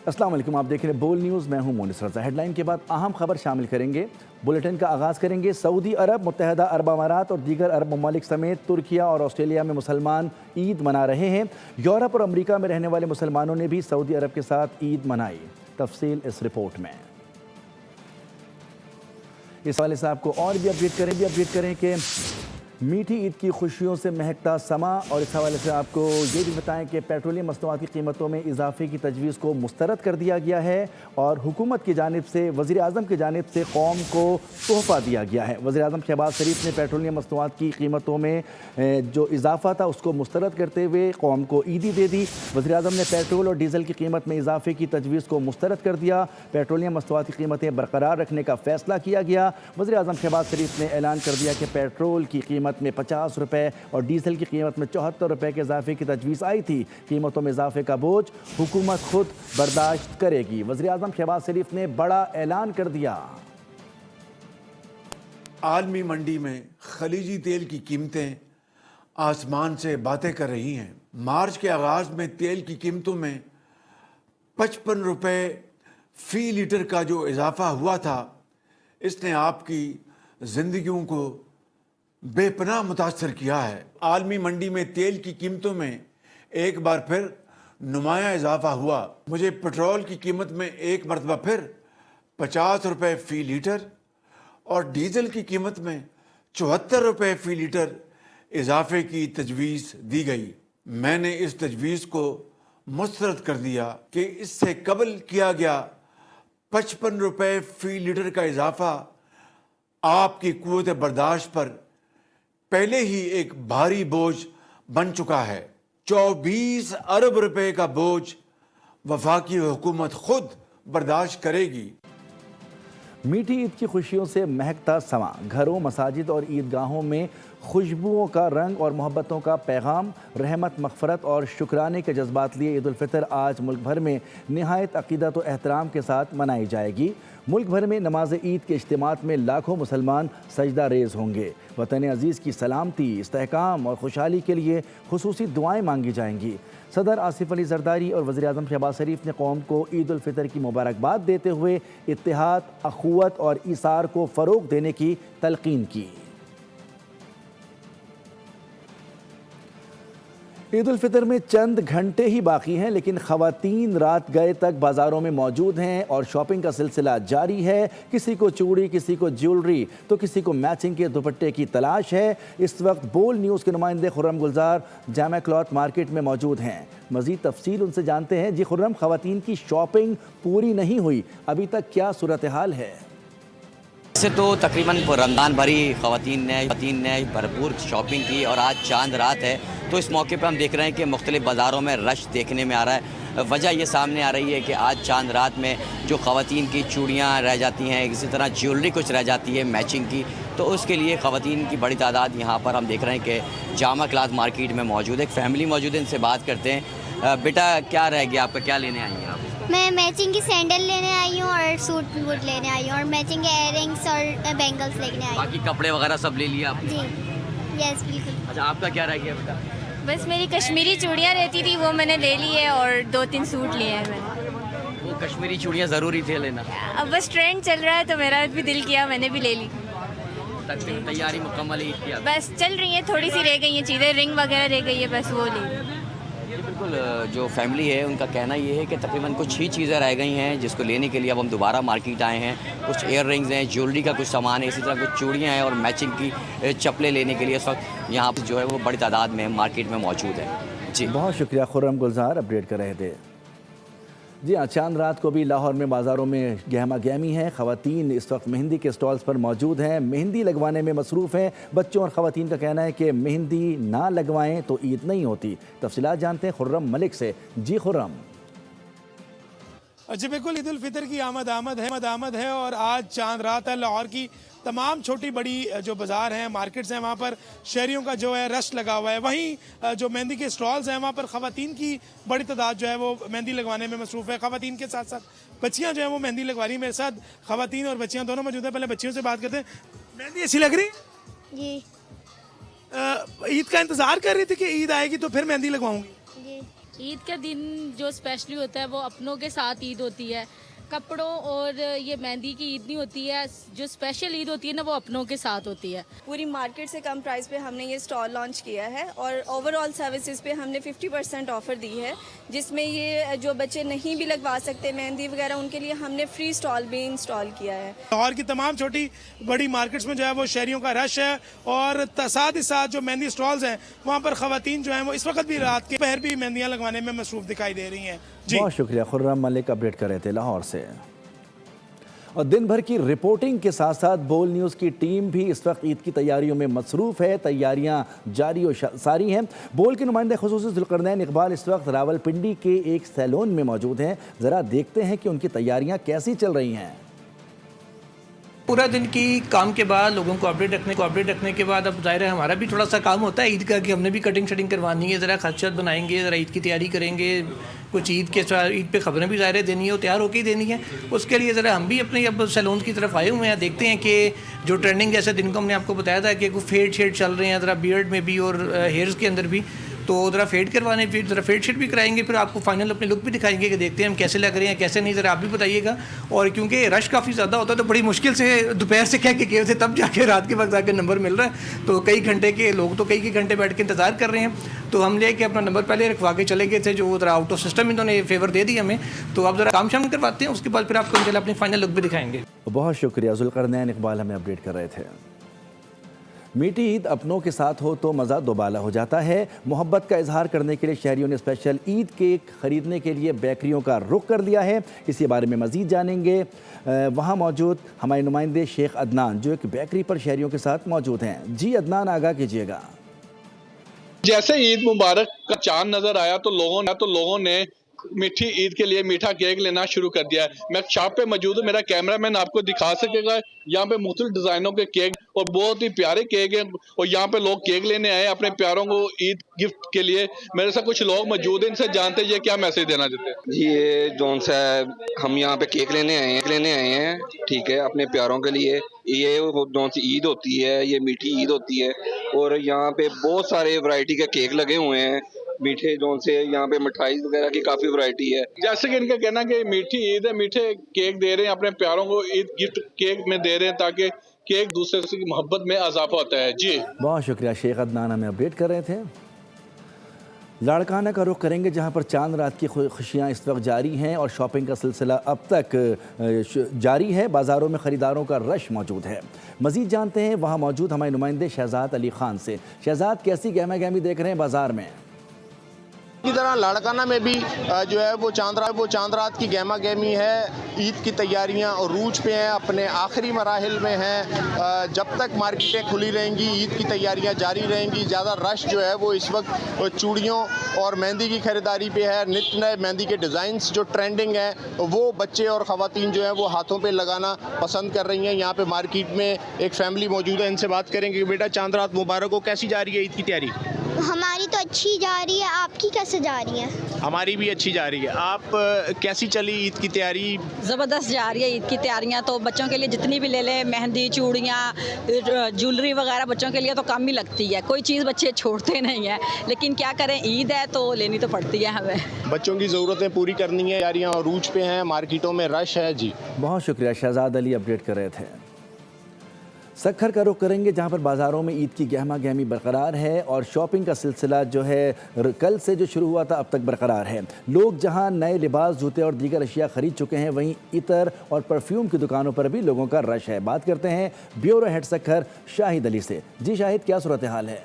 अस्सलाम वालेकुम, आप देख रहे हैं बोल न्यूज़। मैं हूं मोनिस रज़ा। हेडलाइन के बाद अहम खबर शामिल करेंगे। बुलेटिन का आगाज़ करेंगे। सऊदी अरब, मुत्तहदा अरब अमारात और दीगर अरब ममालिक समेत तुर्किया और ऑस्ट्रेलिया में मुसलमान ईद मना रहे हैं। यूरोप और अमरीका में रहने वाले मुसलमानों ने भी सऊदी अरब के साथ ईद मनाई। तफसील इस रिपोर्ट में। इस हवाले से आपको और भी अपडेट करें कि मीठी ईद की खुशियों से महकता समा, और इस हवाले से आपको ये भी बताएं कि पेट्रोलियम मसनूआत की कीमतों में इजाफे की तजवीज़ को मुस्तरद कर दिया गया है और हुकूमत की जानिब से वज़ीर आज़म की जानिब से कौम को तोहफ़ा दिया गया है। वज़ीर आज़म शहबाज शरीफ ने पेट्रोलियम मसनूआत की कीमतों में जो इजाफा था उसको मुस्तरद करते हुए कौम को ईदी दे दी। वज़ीर आज़म ने पेट्रोल और डीज़ल की कीमत में इजाफे की तजवीज़ को मुस्तरद कर दिया। पेट्रोलियम मसनूआत की कीमतें बरकरार रखने का फ़ैसला किया गया। वज़ीर आज़म शहबाज शरीफ ने ऐलान कर दिया कि पेट्रोल की कीमत में 50 रुपये और डीजल की कीमत में 74 रुपये के इजाफे की तजवीज़ आई थी। कीमतों में इजाफे का बोझ हुकूमत खुद बर्दाश्त करेगी। वज़ीर आज़म शहबाज शरीफ ने बड़ा ऐलान कर दिया। आलमी मंडी में खलीजी तेल की कीमतें आसमान से बातें कर रही हैं। मार्च के आगाज़ में तेल की कीमतों में 55 रुपये फ़ी लीटर का जो इजाफा हुआ था, इसने आपकी ज़िंदगियों को बेपनाह मुतासर किया है। आलमी मंडी में तेल की कीमतों में एक बार फिर नुमाया इजाफा हुआ। मुझे पेट्रोल की कीमत में एक मरतबा फिर 50 रुपये फ़ी लीटर और डीजल की कीमत में 74 रुपये फ़ी लीटर इजाफे की तजवीज़ दी गई। मैंने इस तजवीज़ को मुस्तरद कर दिया कि इससे कबल किया गया 55 रुपये फ़ी लीटर का इजाफा आपकी कुव्वत बर्दाश्त पर पहले ही एक भारी बोझ बन चुका है। 24 अरब रुपए का बोझ वफाकी हुकूमत खुद बर्दाश्त करेगी। मीठी ईद की खुशियों से महकता समा, घरों, मसाजिद और ईदगाहों में खुशबुओं का रंग और मोहब्बतों का पैगाम, रहमत, मग़फ़रत और शुक्राने के जज्बात लिए ईद उल फ़ितर आज मुल्क भर में निहायत अक़ीदत व एहतराम के साथ मनाई जाएगी। मुल्क भर में नमाज ईद के इज्तिमात में लाखों मुसलमान सजदा रेज़ होंगे। वतन अज़ीज़ की सलामती, इस्तेहकाम और खुशहाली के लिए खुसूसी दुआएँ मांगी जाएंगी। सदर आसिफ अली ज़रदारी और वज़ीर आज़म शहबाज शरीफ ने कौम को ईद उल फ़ितर की मुबारकबाद देते हुए इत्तेहाद, अख़ुवत और ईसार को फ़रोग़ देने की तलक़ीन की। ईद उल फ़ितर में चंद घंटे ही बाकी हैं, लेकिन ख़वातीन रात गए तक बाज़ारों में मौजूद हैं और शॉपिंग का सिलसिला जारी है। किसी को चूड़ी, किसी को ज्वेलरी तो किसी को मैचिंग के दुपट्टे की तलाश है। इस वक्त बोल न्यूज़ के नुमाइंदे खुर्रम गुलजार जामा क्लॉथ मार्केट में मौजूद हैं। मज़ीद तफसील उनसे जानते हैं। जी खुर्रम, ख़वातीन की शॉपिंग पूरी नहीं हुई, अभी तक क्या सूरत हाल है? वैसे तो तकरीबन रमज़ान भरी ख़वातीन ने भरपूर शॉपिंग की और आज चांद रात है, तो इस मौके पर हम देख रहे हैं कि मुख्तलिफ़ बाज़ारों में रश देखने में आ रहा है। वजह ये सामने आ रही है कि आज चांद रात में जो ख़वातीन की चूड़ियाँ रह जाती हैं, इसी तरह ज्वेलरी कुछ रह जाती है मैचिंग की, तो उसके लिए ख़वातीन की बड़ी तादाद यहाँ पर हम देख रहे हैं कि जामा क्लॉथ मार्केट में मौजूद है। एक फैमिली मौजूद है, इनसे बात करते हैं। बेटा, क्या रह गया आपका, क्या लेने आई हैं आप? मैं मैचिंग की सैंडल लेने आई हूँ और सूट वूट लेने आई हूँ और मैचिंग के इयररिंग्स और बैंगल्स लेने आई हूँ। बाकी कपड़े वगैरह सब ले लिया आपने? जी, यस, बिल्कुल। अच्छा, आपका क्या रह गया बेटा? बस मेरी कश्मीरी चूड़ियाँ रहती थी, वो मैंने ले ली है और 2-3 सूट लिए हैं मैंने। वो कश्मीरी चूड़ियाँ ज़रूरी थे लेना? अब बस ट्रेंड चल रहा है तो मेरा भी दिल किया, मैंने भी ले ली। तैयारी मुकम्मल ईद की? बस चल रही है, थोड़ी सी रह गई हैं चीज़ें, रिंग वगैरह रह गई है, बस वो ले ली। बिल्कुल, जो फैमिली है उनका कहना ये है कि तकरीबन कुछ ही चीज़ें रह गई हैं जिसको लेने के लिए अब हम दोबारा मार्केट आए हैं। कुछ ईयर रिंग्स हैं, ज्वेलरी का कुछ सामान है, इसी तरह कुछ चूड़ियाँ हैं और मैचिंग की चप्पलें लेने के लिए इस वक्त यहाँ पर जो है वो बड़ी तादाद में मार्केट में मौजूद है। जी, बहुत शुक्रिया खुर्रम गुलजार, अपडेट कर रहे थे। जी हाँ, चांद रात को भी लाहौर में बाज़ारों में गहमा गहमी है। ख़वातीन इस वक्त मेहंदी के स्टॉल्स पर मौजूद हैं, मेहंदी लगवाने में मसरूफ़ हैं। बच्चों और ख़वातीन का कहना है कि मेहंदी ना लगवाएं तो ईद नहीं होती। तफसीलात जानते हैं खुर्रम मलिक से। जी खुर्रम। जी बिल्कुल, ईद उल फितर की आमद है और आज चांद रात है। लाहौर की तमाम छोटी बड़ी जो बाज़ार हैं, मार्केट्स हैं, वहाँ पर शहरियों का जो है रश लगा हुआ है। वहीं जो मेहंदी के स्टॉल्स हैं, वहाँ पर ख़वातीन की बड़ी तादाद जो है वो मेहंदी लगवाने में मसरूफ़ है। ख़वातीन के साथ साथ बच्चियाँ जो है वो मेहंदी लगवा रही हैं। मेरे साथ ख़वातीन और बच्चियाँ दोनों मौजूद हैं। पहले बच्चियों से बात करते हैं। मेहंदी अच्छी लग रही? जी। ईद का इंतज़ार कर रही थी कि ईद आएगी तो फिर मेहंदी लगवाऊंगी? जी। ईद का दिन जो स्पेशली होता है वो अपनों के साथ ईद होती है। कपड़ों और ये मेहंदी की ईद नहीं होती है, जो स्पेशल ईद होती है ना वो अपनों के साथ होती है। पूरी मार्केट से कम प्राइस पे हमने ये स्टॉल लॉन्च किया है और ओवरऑल सर्विसेज पे हमने 50% ऑफर दी है, जिसमें ये जो बच्चे नहीं भी लगवा सकते मेहंदी वगैरह उनके लिए हमने फ्री स्टॉल भी इंस्टॉल किया है। लाहौर की तमाम छोटी बड़ी मार्केट्स में जो है वो शहरियों का रश है और साथ ही साथ जो मेहंदी स्टॉल्स हैं वहाँ पर खवातीन जो हैं वो इस वक्त भी रात के पहर भी मेहंदियाँ लगवाने में मसरूफ दिखाई दे रही हैं। जी बहुत शुक्रिया, खुर्रम मलिक अपडेट कर रहे थे लाहौर से। और दिन भर की रिपोर्टिंग के साथ साथ बोल न्यूज़ की टीम भी इस वक्त ईद की तैयारियों में मसरूफ़ है। तैयारियां जारी और सारी हैं। बोल के नुमाइंदे खुसूसी जुल्करनैन इकबाल इस वक्त रावलपिंडी के एक सैलून में मौजूद हैं। ज़रा देखते हैं कि उनकी तैयारियां कैसी चल रही हैं। पूरा दिन की काम के बाद लोगों को अपडेट रखने के बाद अब ज़ाहिर है हमारा भी थोड़ा सा काम होता है ईद का कि हमने भी कटिंग शटिंग करवानी है, ज़रा खर्चत बनाएंगे, ज़रा ईद की तैयारी करेंगे, कुछ ईद पे ख़बरें भी ज़ाहिर है देनी है और तैयार होकर ही देनी है। उसके लिए ज़रा हम भी अपने अब सैलून की तरफ आए हुए हैं। देखते हैं कि जो ट्रेंडिंग जैसे दिन को हमने आपको बताया था कि कुछ फेड शेड चल रहे हैं ज़रा बियर्ड में भी और हेयर्स के अंदर भी, तो ज़रा फेड करवाने, फिर ज़रा फेड शेड भी कराएंगे, फिर आपको फाइनल अपने लुक भी दिखाएंगे कि देखते हैं हम कैसे लग रहे हैं कैसे नहीं, ज़रा आप भी बताइएगा। और क्योंकि रश काफ़ी ज़्यादा होता है तो बड़ी मुश्किल से दोपहर से कह के गए थे तब जाके रात के वक्त जाके नंबर मिल रहा है, तो कई घंटे के लोग तो कई घंटे बैठ के इंतज़ार कर रहे हैं। तो हम लेके अपना नंबर पहले रखवा के चले गए थे, जो ज़रा आउट ऑफ सिस्टम इन्होंने फेवर दे दी हमें, तो अब ज़रा काम शाम करवाते हैं, उसके बाद फिर आपको इंशाल्लाह अपनी फाइनल लुक भी दिखाएंगे। बहुत शुक्रिया, जुल्करनैन इकबाल हमें अपडेट कर रहे थे। मीठी ईद अपनों के साथ हो तो मज़ा दोबाला हो जाता है। मोहब्बत का इजहार करने के लिए शहरियों ने स्पेशल ईद केक ख़रीदने के लिए बेकरियों का रुख कर लिया है। इसी बारे में मज़ीद जानेंगे वहाँ मौजूद हमारे नुमाइंदे शेख अदनान, जो एक बेकरी पर शहरियों के साथ मौजूद हैं। जी अदनान, आगाह कीजिएगा। जैसे ईद मुबारक का चांद नजर आया तो लोगों ने मीठी ईद के लिए मीठा केक लेना शुरू कर दिया है। मैं शॉप पे मौजूद हूँ, मेरा कैमरामैन आपको दिखा सकेगा। यहाँ पे मुख्तलिफ डिजाइनों के केक और बहुत ही प्यारे केक हैं और यहाँ पे लोग केक लेने आए अपने प्यारों को ईद गिफ्ट के लिए। मेरे साथ कुछ लोग मौजूद हैं, इनसे जानते हैं ये क्या मैसेज देना चाहते हैं। जी, ये जोन सा हम यहाँ पे केक लेने आए हैं, ठीक है, अपने प्यारों के लिए। ये जोन सी ईद होती है, ये मीठी ईद होती है और यहाँ पे बहुत सारे वैरायटी के केक लगे हुए हैं मीठे, जोन से यहाँ पे मिठाई वगैरह की काफी वैरायटी है। जैसे कि इनका कहना कि मीठी ईद है, मीठे केक दे रहे हैं अपने प्यारों को, ईद गिफ्ट केक में दे रहे हैं ताकि केक दूसरे से की मोहब्बत में इजाफा होता है। जी बहुत शुक्रिया, शेख अदनान हमें अपडेट कर रहे थे। लाड़काना का रुख करेंगे, जहां पर चांद रात की खुशियां इस वक्त जारी हैं और शॉपिंग का सिलसिला अब तक जारी है। बाज़ारों में ख़रीदारों का रश मौजूद है। मज़ीद जानते हैं वहां मौजूद हमारे नुमाइंदे शहजाद अली ख़ान से। शहजाद, कैसी गहमा गहमी देख रहे हैं बाज़ार में? की तरह लाड़काना में भी जो है वो चांद रात की गहमा गहमी है। ईद की तैयारियां और रूज पे हैं, अपने आखिरी मराहिल में हैं। जब तक मार्केटें खुली रहेंगी ईद की तैयारियां जारी रहेंगी। ज़्यादा रश जो है वो इस वक्त चूड़ियों और मेहंदी की खरीदारी पे है। नित नए मेहंदी के डिज़ाइंस जो ट्रेंडिंग है वो बच्चे और ख़वातीन जो है वो हाथों पे लगाना पसंद कर रही हैं। यहाँ पे मार्केट में एक फैमिली मौजूद है, इनसे बात करेंगे। बेटा, चांद रात मुबारक हो, कैसी जा रही है ईद की तैयारी? हमारी तो अच्छी जा रही है, आपकी कैसे जा रही है? हमारी भी अच्छी जा रही है। आप कैसी चली ईद की तैयारी? ज़बरदस्त जा रही है ईद की तैयारियां। तो बच्चों के लिए जितनी भी ले लें, मेहंदी, चूड़ियाँ, ज्वेलरी वगैरह बच्चों के लिए तो कम ही लगती है, कोई चीज़ बच्चे छोड़ते नहीं है। लेकिन क्या करें, ईद है तो लेनी तो पड़ती है हमें। बच्चों की ज़रूरतें पूरी करनी है, तैयारियाँ रूज पे हैं, मार्केटों में रश है। जी बहुत शुक्रिया, शहजाद अली अपडेट कर रहे थे। सक्खर का रुख करेंगे, जहां पर बाज़ारों में ईद की गहमा गहमी बरकरार है और शॉपिंग का सिलसिला जो है कल से जो शुरू हुआ था अब तक बरकरार है। लोग जहां नए लिबास, जूते और दीगर अशिया ख़रीद चुके हैं, वहीं इतर और परफ्यूम की दुकानों पर भी लोगों का रश है। बात करते हैं ब्यूरो हेड सक्खर शाहिद अली से। जी शाहिद, क्या सूरत हाल है?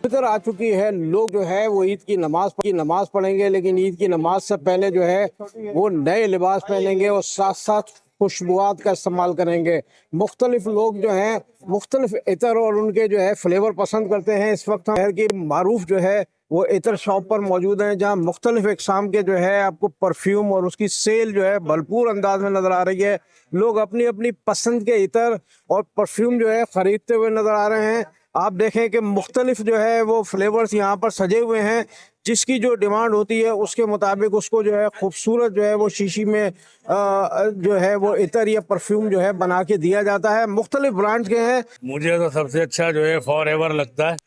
इधर आ चुकी है, लोग जो है वो ईद की नमाज पढ़ेंगे, लेकिन ईद की नमाज से पहले जो है वो नए लिबास पहनेंगे और साथ साथ खुशबुआत का इस्तेमाल करेंगे। मुख्तलिफ लोग जो हैं मुख्तलिफ इतर और उनके जो है फ्लेवर पसंद करते हैं। इस वक्त शहर की मारूफ जो है वो इतर शॉप पर मौजूद हैं, जहां मुख्तलिफ इकसाम के जो है आपको परफ्यूम और उसकी सेल जो है भरपूर अंदाज में नज़र आ रही है। लोग अपनी अपनी पसंद के इतर और परफ्यूम जो है ख़रीदते हुए नज़र आ रहे हैं। आप देखें कि मुख्तलिफ जो है वो फ्लेवर्स यहाँ पर सजे हुए हैं, जिसकी जो डिमांड होती है उसके मुताबिक उसको जो है खूबसूरत जो है वो शीशी में जो है वो इतर या परफ्यूम जो है बना के दिया जाता है। मुख्तलिफ ब्रांड्स के हैं। मुझे तो सबसे अच्छा जो है फॉरएवर लगता है,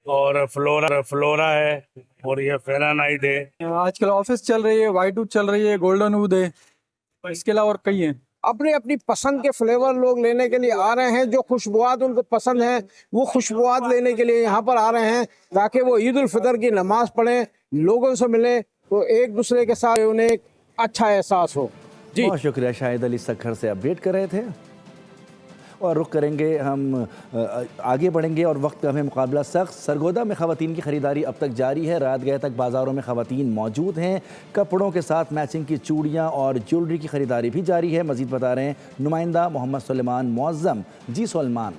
और फ्लोरा है और ये फेरानाइट है। आजकल ऑफिस चल रही है, वाइट वुड चल रही है, गोल्डन वुड है, इसके अलावा और कई हैं। अपनी अपनी पसंद के फ्लेवर लोग लेने के लिए आ रहे हैं। जो खुशबुआत उनको पसंद है वो खुशबुआत लेने के लिए यहाँ पर आ रहे हैं, ताकि वो ईद उल फितर की नमाज पढ़ें, लोगों से मिले, तो एक दूसरे के साथ उन्हें एक अच्छा एहसास हो। जी बहुत शुक्रिया। शाहिद अली सखर से अपडेट कर रहे थे। और रुख करेंगे, हम आगे बढ़ेंगे और वक्त का हमें मुकाबला सख्त। सरगोदा में ख़वातीन की ख़रीदारी अब तक जारी है। रात गए तक बाज़ारों में ख़वातीन मौजूद हैं। कपड़ों के साथ मैचिंग की चूड़ियाँ और ज्वेलरी की ख़रीदारी भी जारी है। मज़ीद बता रहे हैं नुमाइंदा मोहम्मद सुलेमान मुअज़्ज़म। जी सुलेमान।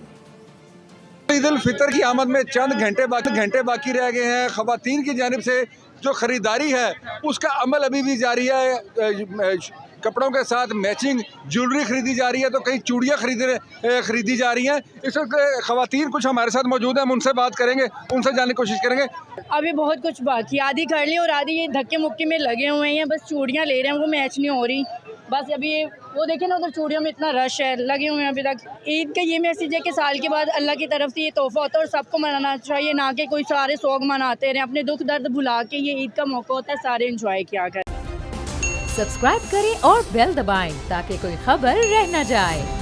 ईद उल फितर की आमद में चंद घंटे बाकी रह गए हैं। ख़वातीन की जानिब से जो ख़रीदारी है उसका अमल अभी भी जारी है। कपड़ों के साथ मैचिंग ज्वेलरी खरीदी जा रही है, तो कई चूड़ियाँ खरीदी जा रही हैं। इस वक्त ख़वातीन कुछ हमारे साथ मौजूद हैं, हम उनसे बात करेंगे, उनसे जानने की कोशिश करेंगे। अभी बहुत कुछ बाकी, आधी कर ली और आधी ये धक्के मुक्के में लगे हुए हैं। बस चूड़ियाँ ले रहे हैं, वो मैच नहीं हो रही। बस अभी वो देखें ना, उधर चूड़ियों में इतना रश है, लगे हुए हैं अभी तक। ईद का ये मैसेज है कि साल के बाद अल्लाह की तरफ से ये तोहफा होता है और सबको मनाना चाहिए, ना कि कोई सारे शौक मनाते रहें। अपने दुख दर्द भुला के ये ईद का मौका होता है, सारे एंजॉय किया करें। सब्सक्राइब करें और बेल दबाएं ताकि कोई खबर रह न जाए।